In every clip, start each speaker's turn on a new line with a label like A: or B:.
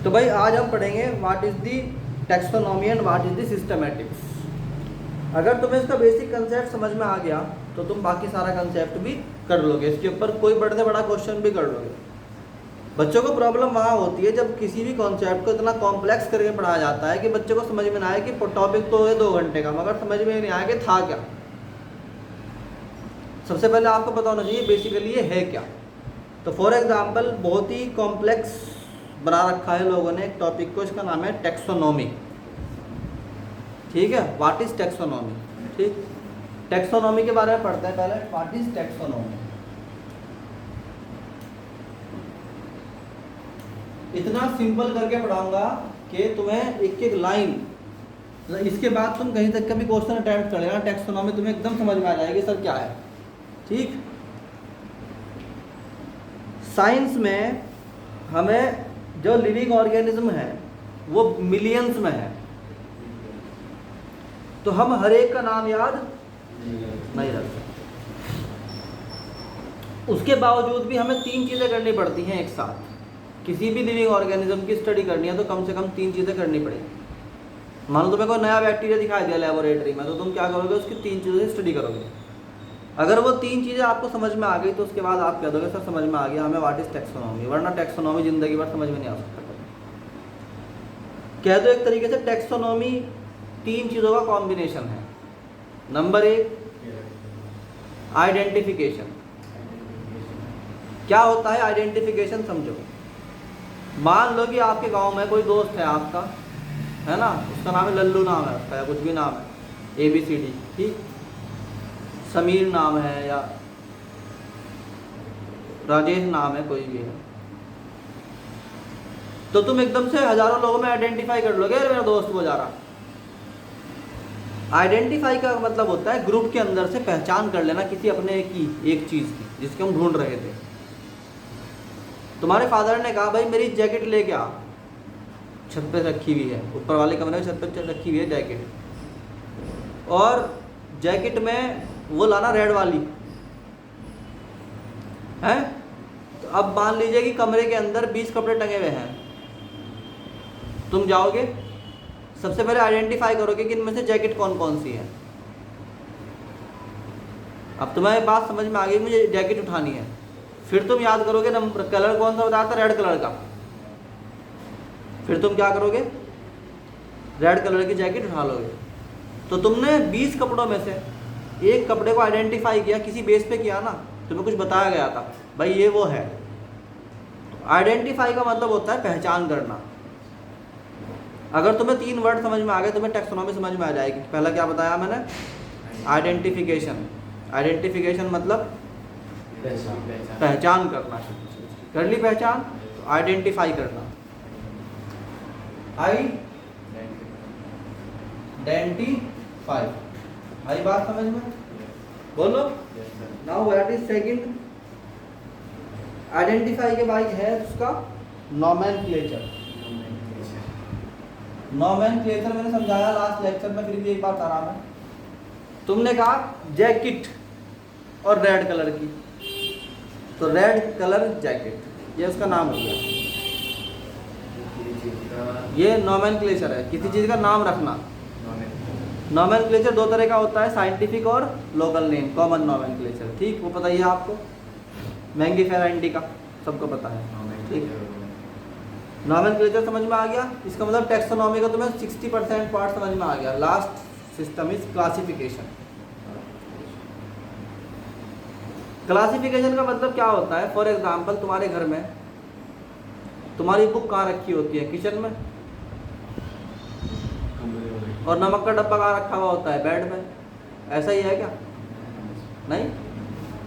A: तो भाई आज हम पढ़ेंगे what is the taxonomy and what is the systematics. अगर तुम्हें इसका बेसिक कंसेप्ट समझ में आ गया तो तुम बाकी सारा कंसेप्ट भी कर लोगे, इसके ऊपर कोई बड़े से बड़ा क्वेश्चन भी कर लोगे। बच्चों को प्रॉब्लम वहाँ होती है जब किसी भी कॉन्सेप्ट को इतना कॉम्प्लेक्स करके पढ़ाया जाता है कि बच्चे को समझ में ना आए कि टॉपिक तो है 2 घंटे का, मगर समझ में नहीं आया कि था क्या। सबसे पहले आपको पता होना चाहिए बेसिकली ये है क्या। तो फॉर एग्जांपल बहुत ही कॉम्प्लेक्स बना रखा है लोगों ने एक टॉपिक को, इसका नाम है टैक्सोनॉमी। ठीक है, व्हाट इज टैक्सोनॉमी। ठीक, टैक्सोनॉमी के बारे में पढ़ते हैं पहले। What is taxonomy. इतना सिंपल करके पढ़ाऊंगा कि तुम्हें एक एक लाइन, इसके बाद तुम कहीं तक का भी क्वेश्चन अटेम्प्ट कर लेना, टैक्सोनॉमी तुम्हें एकदम समझ में आ जाएगी सर क्या है। ठीक, साइंस में हमें जो लिविंग ऑर्गेनिज्म है वो मिलियंस में है, तो हम हर एक का नाम याद नहीं रख सकते। उसके बावजूद भी हमें 3 चीज़ें करनी पड़ती हैं एक साथ। किसी भी लिविंग ऑर्गेनिज्म की स्टडी करनी है तो कम से कम 3 चीज़ें करनी पड़ेगी। मान लो तुम्हें कोई नया बैक्टीरिया दिखाई दिया लेबोरेटरी में, तो तुम क्या करोगे, उसकी 3 चीज़ों से स्टडी करोगे। अगर वो 3 चीज़ें आपको समझ में आ गई तो उसके बाद आप कह दोगे सर समझ में आ गया हमें व्हाट इज टैक्सोनॉमी, वरना टैक्सोनॉमी जिंदगी भर समझ में नहीं आ सकता। कह दो एक तरीके से टैक्सोनॉमी 3 चीज़ों का कॉम्बिनेशन है। Number 1 identification. क्या होता है आइडेंटिफिकेशन, समझो। मान लो कि आपके गांव में कोई दोस्त है आपका, है ना, उसका नाम है लल्लू, नाम है उसका या कुछ भी नाम है ABCD, ठीक, समीर नाम है या राजेश नाम है, कोई भी है। तो तुम एकदम से हजारों लोगों में आइडेंटिफाई कर लोगे अरे मेरा दोस्त वो जा रहा। आइडेंटिफाई का मतलब होता है ग्रुप के अंदर से पहचान कर लेना किसी अपने की एक चीज़ की जिसके हम ढूंढ रहे थे। तुम्हारे फादर ने कहा भाई मेरी जैकेट लेके आ, छत पे रखी हुई है, ऊपर वाले कमरे में छत पे रखी हुई है जैकेट, और जैकेट में वो लाना रेड वाली है। तो अब मान लीजिए कि कमरे के अंदर 20 कपड़े टंगे हुए हैं, तुम जाओगे सबसे पहले आइडेंटिफाई करोगे कि इनमें से जैकेट कौन कौन सी है। अब तुम्हें बात समझ में आ गई, मुझे जैकेट उठानी है। फिर तुम याद करोगे नंबर, कलर कौन सा बताया था, रेड कलर का। फिर तुम क्या करोगे, रेड कलर की जैकेट उठा लोगे। तो तुमने 20 कपड़ों में से एक कपड़े को आइडेंटिफाई किया, किसी बेस पे किया ना, तुम्हें कुछ बताया गया था भाई ये वो है। आइडेंटिफाई का मतलब होता है पहचान करना। अगर तुम्हें 3 वर्ड समझ में आ गए तुम्हें टैक्सोनॉमी समझ में आ जाएगी। पहला क्या बताया मैंने, आइडेंटिफिकेशन। आइडेंटिफिकेशन मतलब पहचान करना। कर ली पहचान, तो आइडेंटिफाई करना। आइडेंटिफाई, आई बात समझ में, बोलो। Now what is second, identify के बाद है उसका नोमेनक्लेचर। नोमेनक्लेचर मैंने समझाया लास्ट लेक्चर में, फिर भी एक बात आराम है। तुमने कहा जैकेट और रेड कलर की, तो रेड कलर जैकेट, ये उसका नाम हो गया। ये नोमेनक्लेचर है, किसी चीज़ का नाम रखना। नोमेनक्लेचर 2 तरह का होता है, साइंटिफिक और लोकल नेम, कॉमन नोमेनक्लेचर। ठीक, वो पता ही है आपको, मैंगीफेरा इंडिका सबको पता है। ठीक, नोमेनक्लेचर समझ में आ गया। इसका मतलब टैक्सोनॉमी का तुम्हें 60% पार्ट समझ में आ गया। Last system is classification. Classification का मतलब क्या होता है, फॉर एग्जांपल तुम्हारे घर में तुम्हारी बुक कहाँ रखी होती है, किचन में, और नमक का डब्बा कहाँ रखा हुआ होता है, बेड में। ऐसा ही है क्या, नहीं?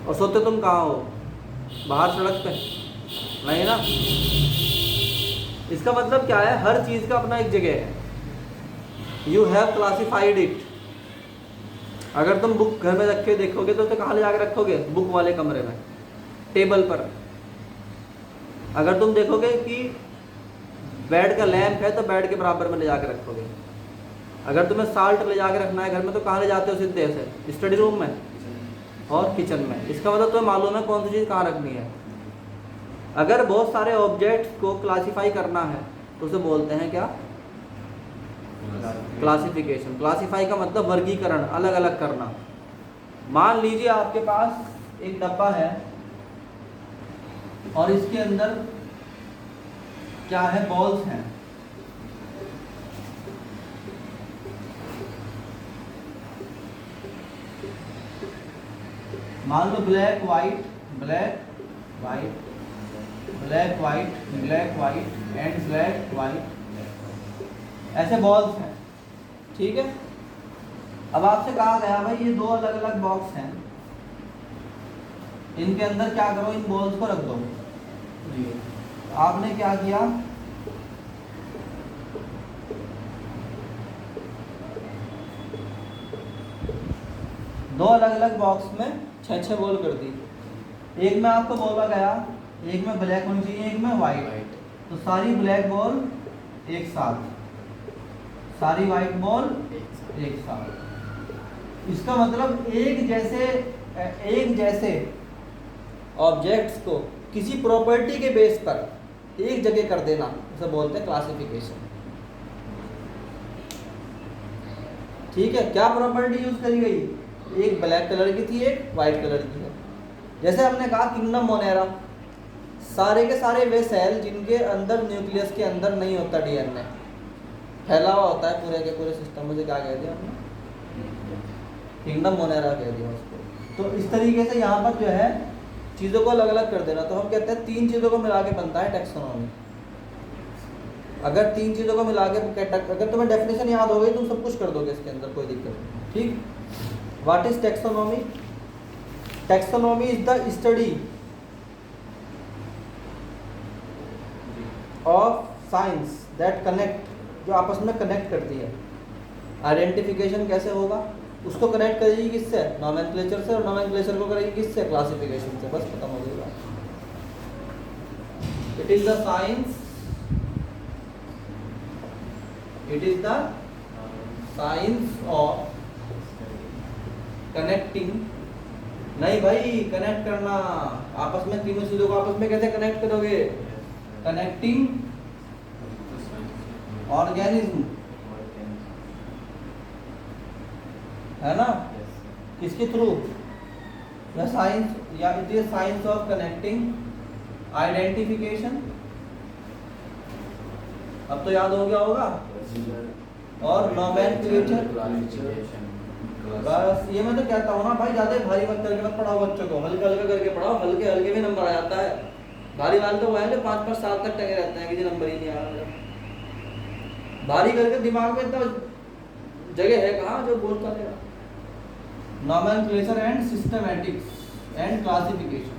A: और सोते तुम कहाँ हो, बाहर सड़क पे, नहीं ना। इसका मतलब क्या है, हर चीज़ का अपना एक जगह है। You have classified it. अगर तुम बुक घर में रखे देखोगे तो कहाँ ले जाकर रखोगे, बुक वाले कमरे में, टेबल पर। अगर तुम देखोगे कि बेड का लैंप है तो बेड के बराबर में ले जाकर रखोगे। अगर तुम्हें साल्ट ले जाकर रखना है घर में तो कहाँ ले जाते हो, सीधे से स्टडी रूम में और किचन में। इसका मतलब तुम्हें मालूम है कौन सी चीज़ कहाँ रखनी है। अगर बहुत सारे ऑब्जेक्ट्स को क्लासीफाई करना है तो उसे बोलते हैं क्या? क्लासिफिकेशन। क्लासिफाई का मतलब वर्गीकरण, अलग अलग करना। मान लीजिए आपके पास एक डब्बा है और इसके अंदर क्या है? बॉल्स हैं। मान लो black white, black white, black white, black white and black white, ऐसे बॉल्स हैं, ठीक है। अब आपसे कहा गया भाई ये दो अलग अलग बॉक्स हैं, इनके अंदर क्या करो? इन बॉल्स को रख दो जी। आपने क्या किया? दो अलग अलग बॉक्स में 6-6 बॉल कर दी। एक में आपको बोला गया एक में ब्लैक होनी चाहिए, एक में वाइट, तो सारी ब्लैक बॉल एक साथ, सारी वाइट बॉल एक साथ। इसका मतलब एक जैसे ऑब्जेक्ट्स को किसी प्रॉपर्टी के बेस पर एक जगह कर देना, उसे बोलते हैं क्लासिफिकेशन। ठीक है, क्या प्रॉपर्टी यूज करी गई? एक ब्लैक कलर की थी, एक वाइट कलर की है। जैसे हमने कहा किंगडम मोनेरा, सारे के सारे वे सेल जिनके अंदर न्यूक्लियस के अंदर नहीं होता डीएनए, फैला हुआ होता है पूरे के पूरे सिस्टम में, क्या कह दिया हमने? किंगडम मोनेरा कह दिया उसको। तो इस तरीके से यहाँ पर जो है चीज़ों को अलग अलग कर देना, तो हम कहते हैं 3 चीज़ों को मिला के बनता है टैक्सोनॉमी। अगर 3 चीज़ों को मिला के, अगर तुम्हें डेफिनेशन याद हो गई तुम सब कुछ कर दोगे इसके अंदर, कोई दिक्कत नहीं। ठीक, what is taxonomy? Taxonomy is the study of science that connect, जो आपस में कनेक्ट करती है। आइडेंटिफिकेशन कैसे होगा? उसको कनेक्ट करेगी किससे? नोमेनक्लेचर से, और नोमेनक्लेचर को करेगी किससे? क्लासिफिकेशन से। बस खत्म हो गई बात। It is the science, it is the science of connecting, नहीं भाई कनेक्ट करना आपस में, तीनों चीजों को आपस में कैसे कनेक्ट करोगे? कनेक्टिंग ऑर्गेनिज्म, है ना? किसके थ्रू? या साइंस, या it is science of connecting identification. अब तो याद हो गया होगा। और नोमेनक्लेचर। बस ये मैं तो कहता हूँ ना भाई, ज्यादा भारी मत करके मत पढ़ाओ बच्चों को, हल्का हल्का करके पढ़ाओ, हल्के हल्के में नंबर आ जाता है। भारी वाले तो वो है जो 5-5 साल तक टंगे रहते हैं, किसी नंबर ही नहीं आ रहा। भारी करके दिमाग में इतना जगह है कहाँ जो बोल करेगा? Nomenclature and systematics and classification.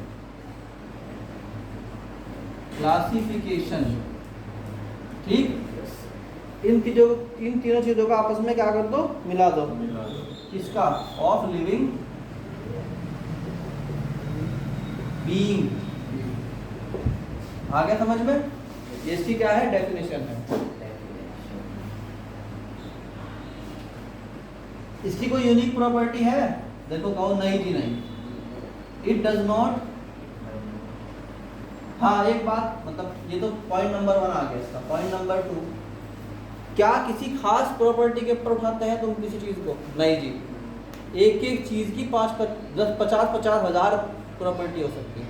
A: Classification, ठीक। इन तीनों चीजों को आपस में क्या कर दो? मिला दो। किसका? Of living being. आ गया समझ में? इसकी क्या है? डेफिनेशन है। इसकी कोई यूनिक प्रॉपर्टी है? देखो कहो नहीं जी नहीं। इट डज नॉट, हाँ एक बात, मतलब ये तो पॉइंट नंबर 1 आ गया इसका। पॉइंट नंबर 2, क्या किसी खास प्रॉपर्टी के ऊपर उठाते हैं तुम किसी चीज को? नहीं जी, एक एक चीज की 50-50 हजार प्रॉपर्टी हो सकती है।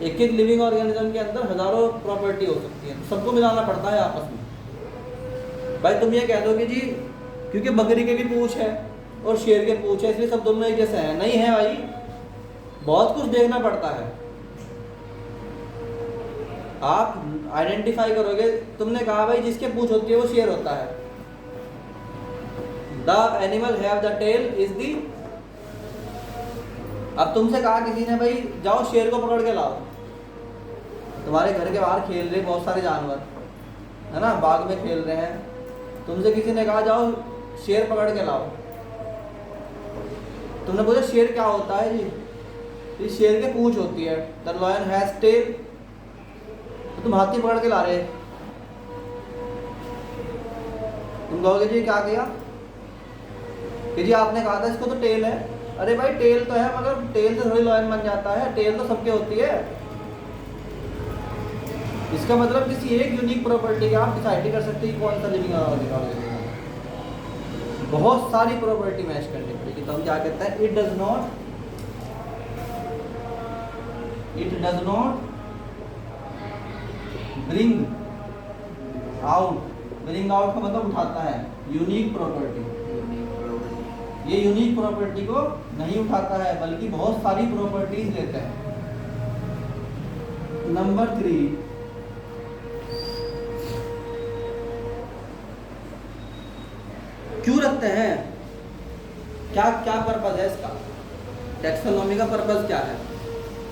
A: एक एक लिविंग ऑर्गेनिज्म के अंदर हजारों प्रॉपर्टी हो सकती है, सबको मिलाना पड़ता है आपस में। भाई तुम ये कह दोगे जी क्योंकि बकरी के भी पूंछ है और शेर के पूंछ है इसलिए सब दोनों एक जैसे हैं, नहीं है भाई, बहुत कुछ देखना पड़ता है। आप आइडेंटिफाई करोगे, तुमने कहा भाई जिसके पूंछ होती है वो शेर होता है। The animal have the tail is the. अब तुमसे कहा किसी ने भाई जाओ शेर को पकड़ के लाओ, तुम्हारे घर के बाहर खेल रहे बहुत सारे जानवर है ना, बाग में खेल रहे हैं, तुमसे किसी ने कहा जाओ शेर पकड़ के लाओ, तुमने बोला शेर क्या होता है जी? इस शेर के पूंछ होती है, द लायन हैज टेल। तो तुम हाथी पकड़ के ला रहे, तुम कहोगे जी क्या किया कि जी आपने कहा था इसको तो टेल है। अरे भाई टेल तो है मगर टेल से थोड़ी लायन बन जाता है, टेल तो सबके होती है। इसका मतलब किसी एक यूनिक प्रॉपर्टी का आप डिसाइड कर सकते हैं कौन सा लिविंग ऑर्गेनिज्म है। बहुत सारी प्रॉपर्टी मैच करनी पड़ेगी, तो हम क्या कहते हैं, it does not bring out का मतलब उठाता है, यूनिक प्रॉपर्टी। ये यूनिक प्रॉपर्टी को नहीं उठाता है बल्कि बहुत सारी प्रॉपर्टीज लेता है। नंबर 3, क्यों रखते हैं, क्या क्या पर्पज है इसका, टैक्सोनॉमी का पर्पज क्या है।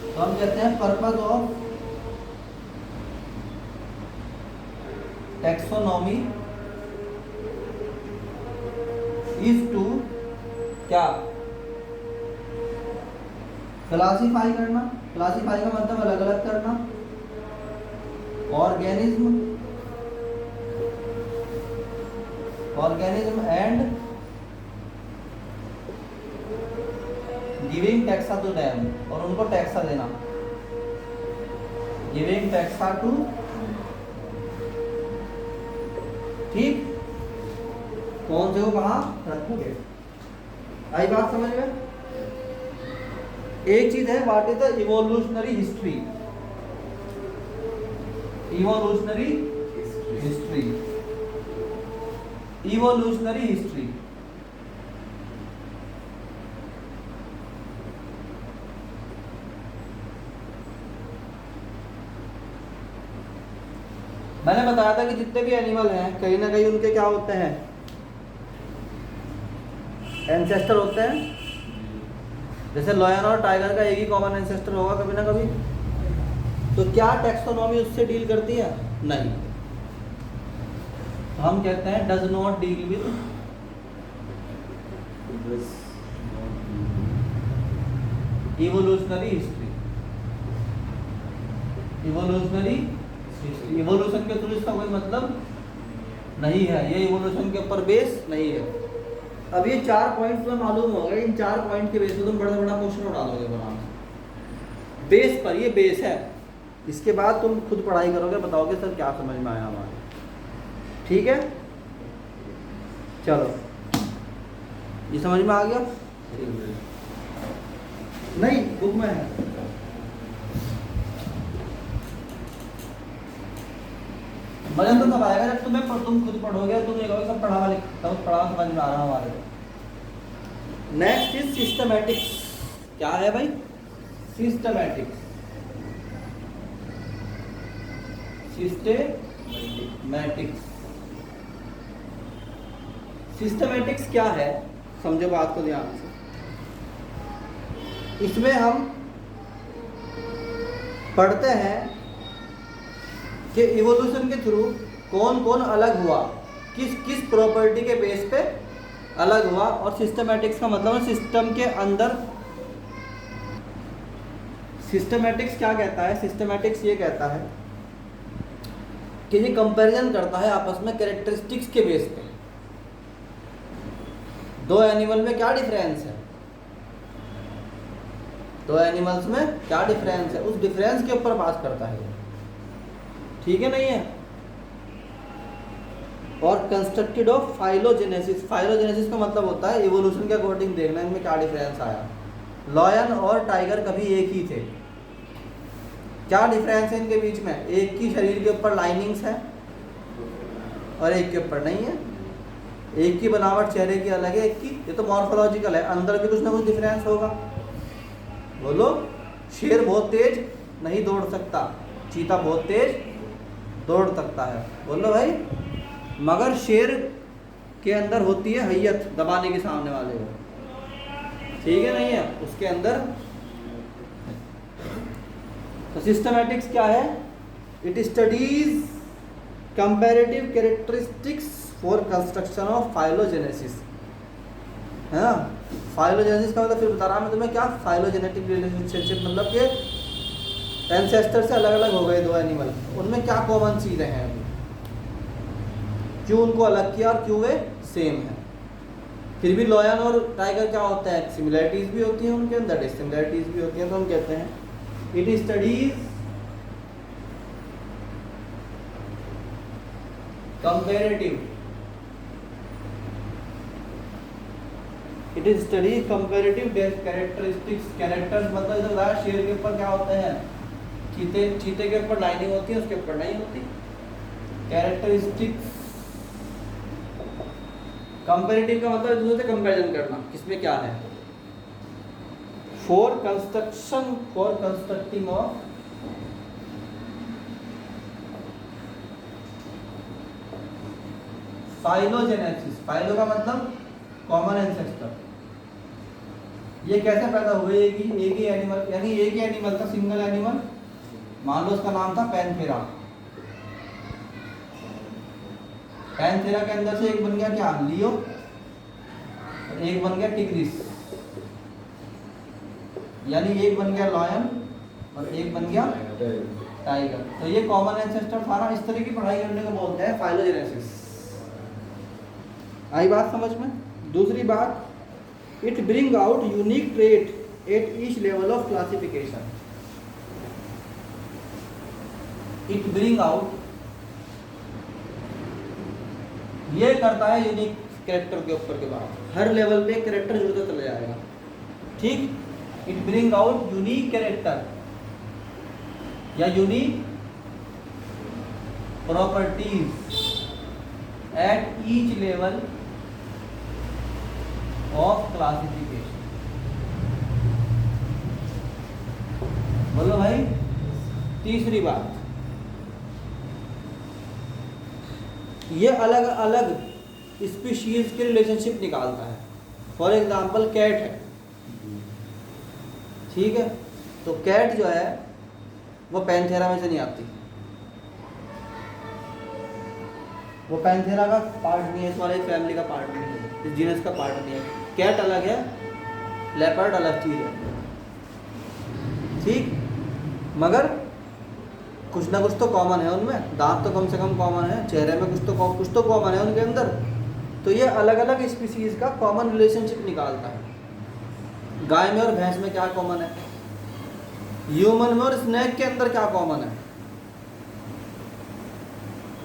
A: तो हम कहते हैं purpose of taxonomy is to क्या, क्लासिफाई करना। क्लासिफाई का मतलब अलग अलग करना, organism and giving taxa to them, और उनको टैक्सा देना, गिविंग टैक्सा टू, ठीक, कौन से को कहाँ रखोगे। आई बात समझ में। एक चीज है, what is the evolutionary history, evolutionary history. मैंने बताया था कि जितने भी एनिमल हैं कहीं ना कहीं उनके क्या होते हैं, एंसेस्टर होते हैं। जैसे लॉयन और टाइगर का एक ही कॉमन एंसेस्टर होगा कभी ना कभी। तो क्या टैक्सोनॉमी उससे डील करती है? नहीं। तो हम कहते हैं does not deal with evolutionary history. Evolution के थ्रू इसका कोई मतलब नहीं है, ये इवोल्यूशन के ऊपर बेस नहीं है। अब ये 4 पॉइंट तुम्हें मालूम हो गए, इन 4 पॉइंट के बेस पे तुम बड़ा बड़ा क्वेश्चन उठा दोगे बना बेस पर। ये बेस है, इसके बाद तुम खुद पढ़ाई करोगे, बताओगे सर क्या समझ में आया हमारे। ठीक है, चलो ये समझ में आ गया? नहीं, बुक में है। मजा तो तब आएगा जब तुम खुद पढ़ोगे, तुम ये कहोगे सब पढ़ा समझ में आ रहा हमारे को। Next is systematics. क्या है भाई? सिस्टमैटिक्स। सिस्टमैटिक्स क्या है, समझो बात को ध्यान से। इसमें हम पढ़ते हैं कि इवोल्यूशन के थ्रू कौन कौन अलग हुआ, किस किस प्रॉपर्टी के बेस पे अलग हुआ। और सिस्टमैटिक्स का मतलब है सिस्टम के अंदर। सिस्टमैटिक्स क्या कहता है? सिस्टमैटिक्स ये कहता है कि ये कंपैरिजन करता है आपस में कैरेक्टरिस्टिक्स के बेस पे। दो एनिमल में क्या डिफरेंस है, दो एनिमल्स में क्या डिफरेंस है, उस डिफरेंस के ऊपर बात करता है। ठीक है, नहीं है? और कंस्ट्रक्टेड ऑफ फाइलोजेनेसिस। फाइलोजेनेसिस का मतलब होता है इवोल्यूशन के अकॉर्डिंग देखना इनमें क्या डिफरेंस आया। लॉयन और टाइगर कभी एक ही थे, क्या डिफरेंस है इनके बीच में? एक की शरीर के ऊपर लाइनिंग्स है और एक के ऊपर नहीं है। एक की बनावट चेहरे की अलग है, एक की, ये तो मॉर्फोलॉजिकल है, अंदर भी कुछ ना कुछ डिफरेंस होगा। बोलो, शेर बहुत तेज नहीं दौड़ सकता, चीता बहुत तेज दौड़ सकता है। बोलो भाई, मगर शेर के अंदर होती है हैयत दबाने के सामने वाले को। ठीक है, नहीं है? उसके अंदर। तो सिस्टमैटिक्स क्या है? It studies comparative characteristics for construction of phylogenesis. है ना? फाइलोजेनेसिस का मतलब फिर बता रहा मैं तुम्हें क्या, फाइलोजेनेटिक रिलेशनशिप मतलब कि एंसेस्टर से अलग अलग हो गए दो एनिमल, उनमें क्या कॉमन चीज़ें हैं, क्यों उनको अलग किया और क्यों वे सेम है। फिर भी लॉयन और टाइगर क्या होता है, सिमिलरिटीज़ भी होती हैं उनके अंदर, डिसिमिलरिटीज़ भी होती हैं। तो हम कहते हैं it studies comparative, it is study comparative characteristics. Characters मतलब इधर बताया शेर के ऊपर क्या होते हैं, चीते के ऊपर लाइनिंग होती है, उसके ऊपर नहीं होती। कैरेक्टरिस्टिक्स, कंपेरेटिव का मतलब दूसरे से कंपैरिजन करना, किसमें क्या है। फॉर कंस्ट्रक्टिंग ऑफ फाइलोजेनेसिस, फाइलो का मतलब कॉमन एंसेस्टर। ये कैसे पैदा हुए, एक ही एनिमल, यानी एक ही एनिमल था, सिंगल एनिमल, मान लो उसका नाम था पैंथेरा। पैंथेरा के अंदर से एक बन गया क्या, लियो, और एक बन गया टिग्रिस, यानी एक बन गया लॉयन और एक बन गया टाइगर। तो ये कॉमन एंसेस्टर था ना, इस तरह की पढ़ाई करने को बोलते हैं फाइलोजेनेसिस। आई बात समझ में। दूसरी बात, it bring out unique trait eight each level of classification. It bring out, ये करता है यूनिक कैरेक्टर के ऊपर के बाद, हर लेवल पे कैरेक्टर जुड़ता चला जाएगा, ठीक। It bring out unique character या unique properties at each level of classification. बोलो भाई। तीसरी बात, ये अलग अलग स्पीशीज के रिलेशनशिप निकालता है। फॉर एग्जांपल कैट है, ठीक है, तो कैट जो है वो पैंथेरा में से नहीं आती, वो पैंथेरा का पार्ट नहीं है, इस वाले फैमिली का पार्ट नहीं है, इस जीनस का पार्ट नहीं है। कैट अलग है, लेपर्ड अलग चीज है, ठीक। मगर कुछ ना कुछ तो कॉमन है उनमें, दांत तो कम से कम कॉमन है, चेहरे में कुछ तो कॉमन है उनके अंदर। तो ये अलग अलग स्पीसीज का कॉमन रिलेशनशिप निकालता है। गाय में और भैंस में क्या कॉमन है, ह्यूमन में और स्नेक के अंदर क्या कॉमन है,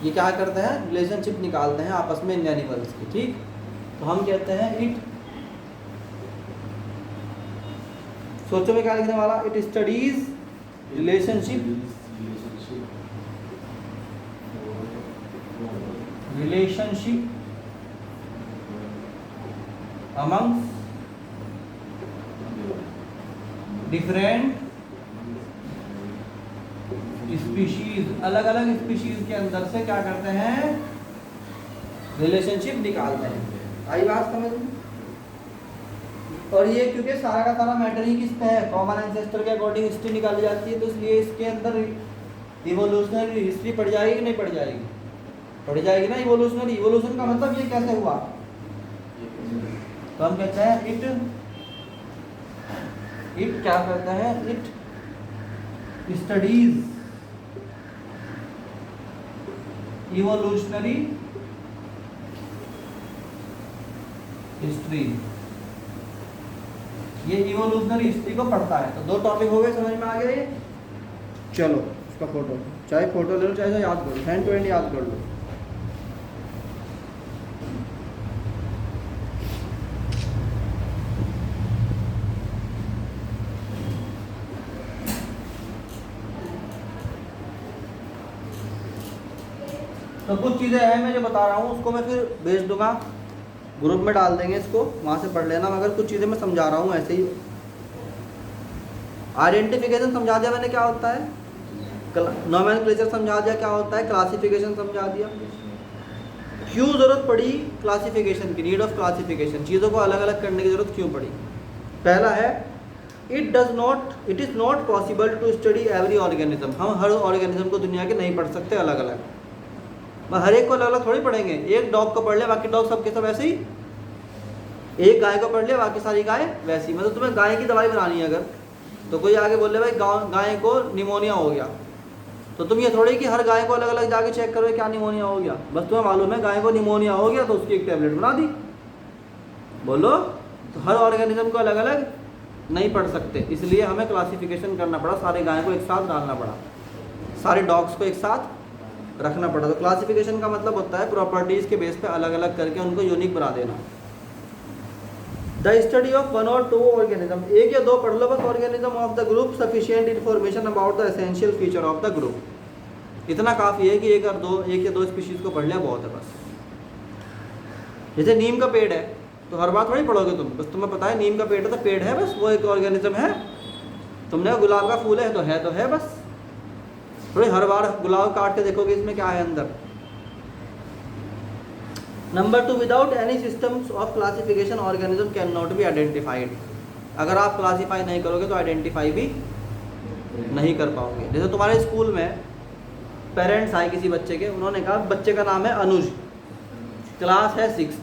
A: ये क्या करते हैं, रिलेशनशिप निकालते हैं आपस में इन एनिमल्स की, ठीक। तो हम कहते हैं इट, सोचो में क्या लिखने वाला, it studies relationship amongst different species, अलग अलग स्पीशीज के अंदर से क्या करते हैं, रिलेशनशिप निकालते हैं। आई बात समझ में। और ये क्योंकि सारा का सारा मैटर ही किस पे है, कॉमन एंसेस्टर के अकॉर्डिंग हिस्ट्री निकाली जाती है, तो इसलिए इसके अंदर इवोल्यूशनरी हिस्ट्री पढ़ जाएगी कि नहीं पढ़ जाएगी, पढ़ जाएगी ना। इवोल्यूशनरी, इवोल्यूशन का मतलब ये कैसे हुआ, तो हम कहते हैं इट क्या करता है, इट स्टडीज इवोल्यूशनरी हिस्ट्री, ये इवोल्यूशनरी हिस्ट्री को पढ़ता है। तो दो टॉपिक हो गए, समझ में आ गया ये। चलो उसका फोटो, चाहे फोटो ले लो चाहे याद कर लो, हैंड टू हैंड याद कर लो। तो कुछ चीज़ें हैं मैं जो बता रहा हूँ उसको मैं फिर भेज दूंगा, ग्रुप में डाल देंगे, इसको वहाँ से पढ़ लेना। मगर कुछ चीज़ें मैं समझा रहा हूँ ऐसे ही। आइडेंटिफिकेशन समझा दिया मैंने क्या होता है, नोमेनक्लेचर समझा दिया क्या होता है, क्लासिफिकेशन समझा दिया। क्यों ज़रूरत पड़ी क्लासिफिकेशन की, नीड ऑफ क्लासिफिकेशन, चीज़ों को अलग अलग करने की ज़रूरत क्यों पड़ी। पहला है, it is not possible to study every organism. हम हर ऑर्गेनिज्म को दुनिया के नहीं पढ़ सकते अलग अलग, हर एक को अलग अलग थोड़ी पढ़ेंगे। एक डॉग को पढ़ ले, बाकी डॉग सबके सब ऐसे ही। एक गाय को पढ़ ले, बाकी सारी गाय वैसी। मतलब तुम्हें गाय की दवाई बनानी है अगर, तो कोई आगे बोल ले भाई गाय को निमोनिया हो गया, तो तुम ये थोड़ी कि हर गाय को अलग अलग जाके चेक करो क्या निमोनिया हो गया। बस तुम्हें मालूम है गाय को निमोनिया हो गया तो उसकी एक टैबलेट बना दी, बोलो। तो हर ऑर्गेनिज्म को अलग अलग नहीं पढ़ सकते, इसलिए हमें क्लासिफिकेशन करना पड़ा। सारे गाय को एक साथ डालना पड़ा, सारे डॉग्स को एक साथ रखना पड़ा। तो क्लासिफिकेशन का मतलब होता है प्रॉपर्टीज़ के बेस पे अलग अलग करके उनको यूनिक बना देना। द स्टडी ऑफ 1 और 2 ऑर्गेनिज्म, एक या दो पढ़ लो बस, organism of the group, sufficient information about the essential feature of the group. इतना काफ़ी है कि एक या दो स्पीशीज़ को पढ़ लिया बहुत है बस। जैसे नीम का पेड़ है तो हर बार थोड़ी पढ़ोगे तुम, बस तुम्हें पता है नीम का पेड़ है तो पेड़ है बस, वो एक ऑर्गेनिज्म है। तुमने गुलाब का फूल है तो है बस, थोड़ी हर बार गुलाब काट के देखोगे इसमें क्या है अंदर। Number 2, without any systems of classification organism can not be identified. अगर आप क्लासीफाई नहीं करोगे तो आइडेंटिफाई भी नहीं कर पाओगे। जैसे तुम्हारे स्कूल में पेरेंट्स आए किसी बच्चे के, उन्होंने कहा बच्चे का नाम है अनुज, क्लास है 6th,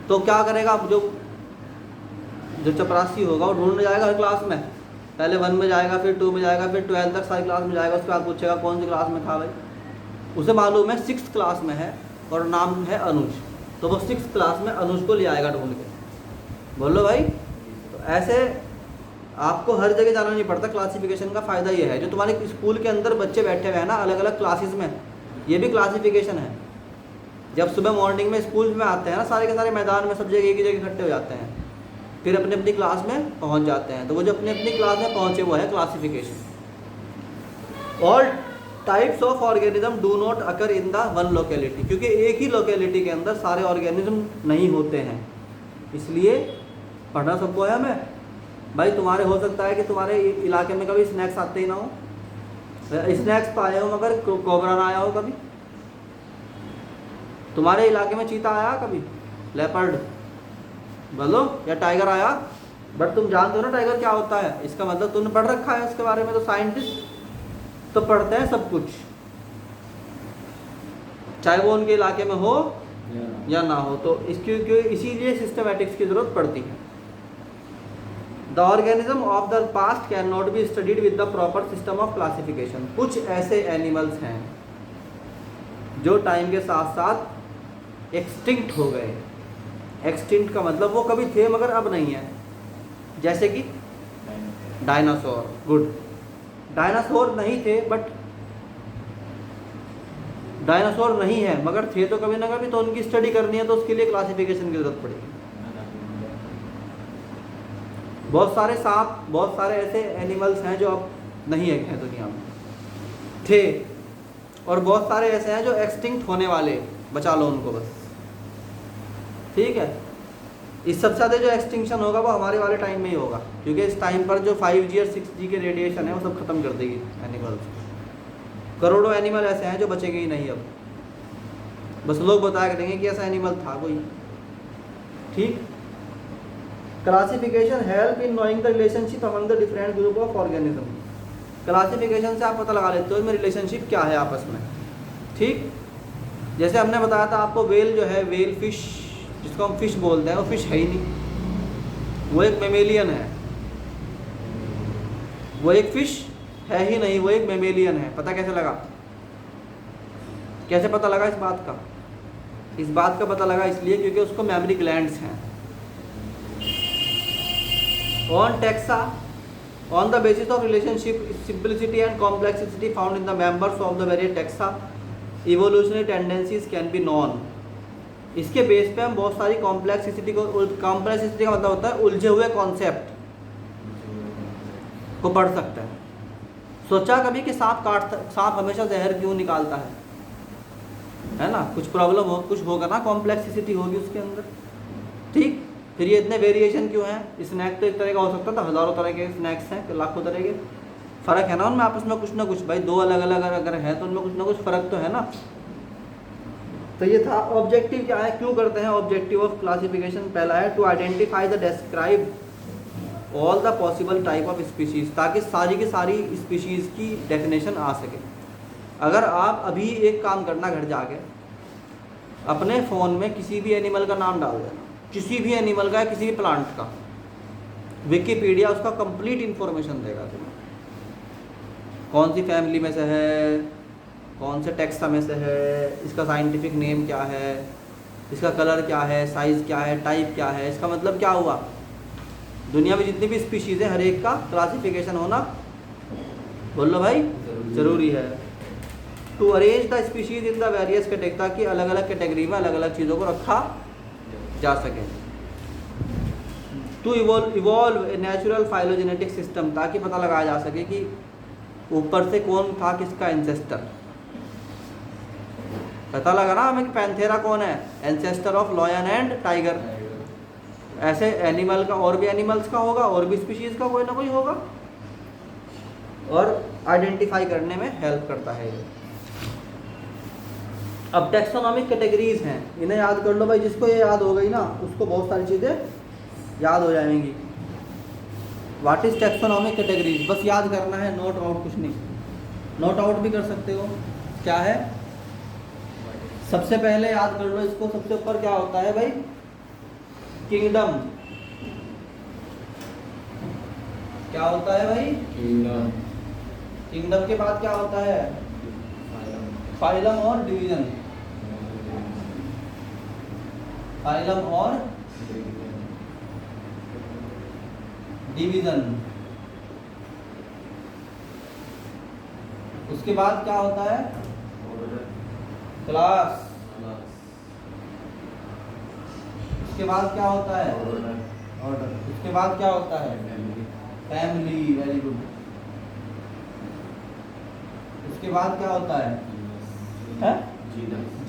A: तो क्या करेगा जो चपरासी होगा वो ढूंढने जाएगा हर क्लास में, पहले 1 में जाएगा, फिर 2 में जाएगा, फिर 12 तक सारी क्लास में जाएगा, उसके बाद पूछेगा कौन सी क्लास में था भाई। उसे मालूम है 6th क्लास में है और नाम है अनुज, तो वो 6th क्लास में अनुज को ले आएगा ढूंढ के। बोलो भाई, तो ऐसे आपको हर जगह जाना नहीं पड़ता। क्लासिफिकेशन का फ़ायदा ये है, जो तुम्हारे स्कूल के अंदर बच्चे बैठे हुए हैं ना अलग अलग क्लासेस में, ये भी क्लासिफिकेशन है। जब सुबह मॉर्निंग में स्कूल में आते हैं ना, सारे के सारे मैदान में सब जगह एक ही जगह इकट्ठे हो जाते हैं, फिर अपनी अपनी क्लास में पहुंच जाते हैं, तो वो जो अपनी अपनी क्लास में पहुंचे वो है classification. All types of organism do not occur in the one locality, क्योंकि एक ही लोकेलिटी के अंदर सारे ऑर्गेनिज्म नहीं होते हैं, इसलिए पढ़ना सबको है हमें। भाई तुम्हारे हो सकता है कि तुम्हारे इलाके में कभी स्नैक्स आते ही ना हो, स्नैक्स तो आए हो मगर कोबरा ना आया हो कभी। तुम्हारे इलाके में चीता आया कभी, लेपर्ड बोलो, या टाइगर आया, बट तुम जानते हो ना टाइगर क्या होता है, इसका मतलब तुमने पढ़ रखा है उसके बारे में। तो साइंटिस्ट तो पढ़ते हैं सब कुछ, चाहे वो उनके इलाके में हो या ना हो, तो इसीलिए सिस्टमैटिक्स की जरूरत पड़ती है। The organism of the past can not be studied with the proper system of classification. कुछ ऐसे एनिमल्स हैं जो टाइम के साथ साथ एक्सटिंक्ट हो गए। एक्सटिंक्ट का मतलब वो कभी थे मगर अब नहीं है, जैसे कि डायनासोर। गुड, डायनासोर नहीं थे बट डायनासोर नहीं है मगर थे तो कभी ना कभी, तो उनकी स्टडी करनी है तो उसके लिए क्लासिफिकेशन की जरूरत पड़ेगी। बहुत सारे सांप, बहुत सारे ऐसे एनिमल्स हैं जो अब नहीं है दुनिया में, थे, और बहुत सारे ऐसे हैं जो एक्सटिंक्ट होने वाले, बचा लो उनको बस, ठीक है। इस सबसे ज़्यादा जो एक्सटिंक्शन होगा वो हमारे वाले टाइम में ही होगा, क्योंकि इस टाइम पर जो 5G और 6G के रेडिएशन है वो सब खत्म कर देगी एनिमल्स। करोड़ों एनिमल ऐसे हैं जो बचेंगे ही नहीं अब, बस लोग बताया करेंगे कि ऐसा एनिमल था कोई, ठीक। Classification help in knowing the relationship among the different group of organism. Classification से आप पता लगा लेते हो इनमें रिलेशनशिप क्या है आपस में, ठीक। जैसे हमने बताया था आपको, वेल जो है, वेल फिश जिसको हम फिश बोलते हैं, वो फिश है ही नहीं, वो एक मेमेलियन है, वो एक फिश है ही नहीं, वो एक मेमेलियन है। पता कैसे लगा? कैसे पता लगा इस बात का? इस बात का पता लगा इसलिए क्योंकि उसको मेमोरी ग्लैंड्स हैं। On taxa, on the basis of relationship, simplicity and complexity found in the members of the various taxa, evolutionary tendencies can be known। इसके बेस पे हम बहुत सारी कॉम्प्लेक्सिटी को, कॉम्प्लेक्सिटी का मतलब होता है उलझे हुए कॉन्सेप्ट को पढ़ सकते हैं। सोचा कभी कि सांप हमेशा जहर क्यों निकालता है ना? कुछ प्रॉब्लम हो, कुछ होगा ना, कॉम्प्लेक्सिटी होगी उसके अंदर, ठीक। फिर ये इतने वेरिएशन क्यों हैं? स्नैक तो एक तरह का हो सकता था, हज़ारों तरह के स्नैक्स हैं, लाखों तरह के, फ़र्क है ना उनमें आपस में कुछ ना कुछ। भाई दो अलग अलग अगर है तो उनमें कुछ ना कुछ फ़र्क तो है ना। तो ये था ऑब्जेक्टिव क्या है, क्यों करते हैं ऑब्जेक्टिव ऑफ क्लासिफिकेशन। पहला है to identify the describe all the possible type of species, ताकि सारी की सारी स्पीशीज़ की डेफिनेशन आ सके। अगर आप अभी एक काम करना, घर जाके अपने फ़ोन में किसी भी एनिमल का नाम डाल देना, किसी भी एनिमल का, किसी भी प्लांट का, विकिपीडिया उसका कंप्लीट इन्फॉर्मेशन देगा तुम्हें, कौन सी फैमिली में से है, कौन से टेक्सा में से है, इसका साइंटिफिक नेम क्या है, इसका कलर क्या है, साइज़ क्या है, टाइप क्या है। इसका मतलब क्या हुआ, दुनिया में जितनी भी स्पीशीज़ है हर एक का क्लासिफिकेशन होना, बोल लो भाई, ज़रूरी है। To arrange the species in the various category, ताकि अलग अलग कैटेगरी में अलग अलग चीज़ों को रखा जा सके। To evolve a natural phylogenetic system, ताकि पता लगाया जा सके कि ऊपर से कौन था किसका एंसेस्टर। पता लगा ना हमें कि पैंथेरा कौन है, ancestor of lion and tiger. ऐसे एनिमल का और भी एनिमल्स का होगा, और भी स्पीशीज का कोई ना कोई होगा, और आइडेंटिफाई करने में हेल्प करता है ये। अब टैक्सोनॉमिक कैटेगरीज हैं, इन्हें याद कर लो भाई, जिसको ये याद हो गई ना उसको बहुत सारी चीज़ें याद हो जाएंगी। व्हाट इज टैक्सोनॉमिक कैटेगरीज, बस याद करना है, नोट आउट कुछ नहीं, नोट आउट भी कर सकते हो। क्या है, सबसे पहले याद कर लो इसको, सबसे ऊपर क्या होता है भाई, किंगडम। क्या होता है भाई,
B: किंगडम।
A: किंगडम के बाद क्या होता है, फाइलम और डिवीजन। फाइलम और डिवीजन। उसके बाद क्या होता है, क्लास। उसके बाद क्या होता है, ऑर्डर। उसके बाद क्या होता है, फैमिली। Very good. उसके बाद क्या होता है,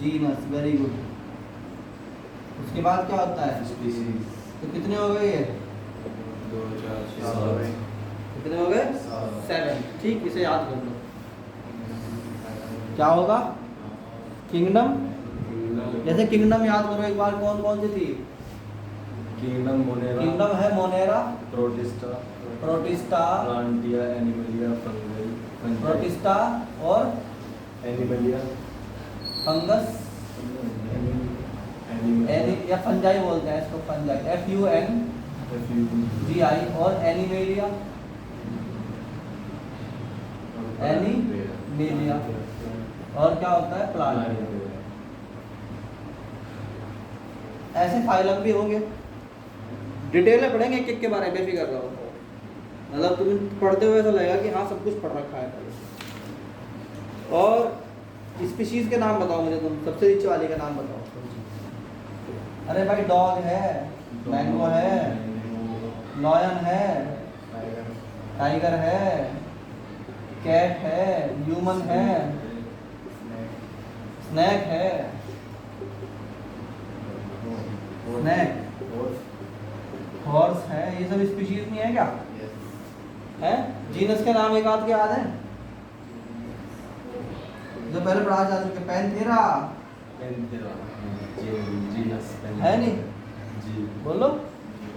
A: जीनस। Very good. उसके बाद क्या होता है,
B: स्पीशीज।
A: तो कितने हो गए ये,
B: 2 4 6
A: कितने हो गए, 7। ठीक, इसे याद कर लो। क्या होगा, किंगडम। जैसे किंगडम याद करो एक बार, कौन कौन सी थी,
B: किंगडम मोनेरा,
A: किंगडम है Monera,
B: Protista,
A: Protista,
B: Plantae, Animalia, fungal,
A: Protista और
B: एनिमलिया,
A: फंगस, या फंजाई बोलते हैं इसको, फंजाई, FUNGI, और एनिमेलिया, एनिमेलिया, और क्या होता है, प्लांट। ऐसे फाइलम भी होंगे, डिटेल में पढ़ेंगे एक एक के बारे में, बेफिक्र रहो। मतलब तुम पढ़ते हुए ऐसा लगेगा कि हाँ सब कुछ पढ़ रखा है पहले। और स्पीशीज के नाम बताओ मुझे, तुम सबसे नीचे वाले का नाम बताओ। अरे भाई, डॉग है, मैंगो है, लॉयन है, टाइगर है, कैट है, ह्यूमन है, स्नैक है, स्नैक, हॉर्स है, ये सब स्पीशीज नहीं है क्या, है? जीनस के नाम एक आध के याद है जो पहले पढ़ा जा चुके, पैंथेरा
B: जीनस
A: है नहीं,
B: जी
A: बोलो।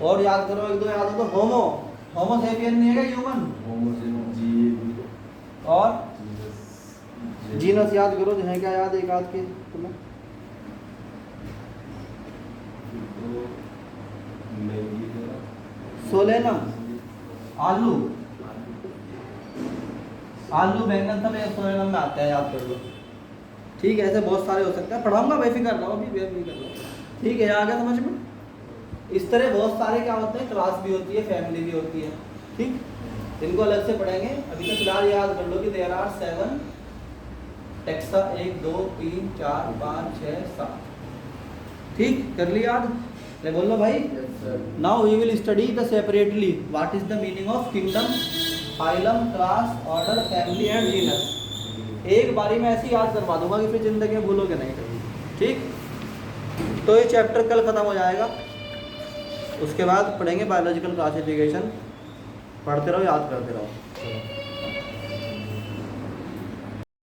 A: और याद करो, एक दो याद हो तो, होमो, होमो सेपियन नहीं है क्या, ह्यूमन।
B: जी
A: और
B: जीनस
A: जीनस याद करो, जो है क्या याद एक आध के तुम्हें, सोलेनम, आलू, आलू बैंगन सब एक सोलेनम में आता है, याद कर लो। ठीक है, ऐसे बहुत सारे हो सकते हैं, पढ़ाऊंगा, बेफिक्र रहो, अभी बेफिक्र रहो। ठीक है, आ गया समझ में। इस तरह बहुत सारे क्या होते हैं, क्लास भी होती है, फैमिली भी होती है। ठीक, इनको अलग से पढ़ेंगे। अभी तो फिलहाल याद कर लो कि देयर आर 7 टेक्सा, 1 2 3 4 5 6 7। ठीक, कर ली याद, ले बोल लो भाई। Now we will study the separately what is the meaning of kingdom, phylum, class, order, family and genus. एक बारी में ऐसे याद करवा दूंगा कि फिर जिंदगी में भूलोगे नहीं कभी। ठीक, तो ये चैप्टर कल ख़त्म हो जाएगा। उसके बाद पढ़ेंगे बायोलॉजिकल क्लासिफिकेशन। पढ़ते रहो, याद करते रहो।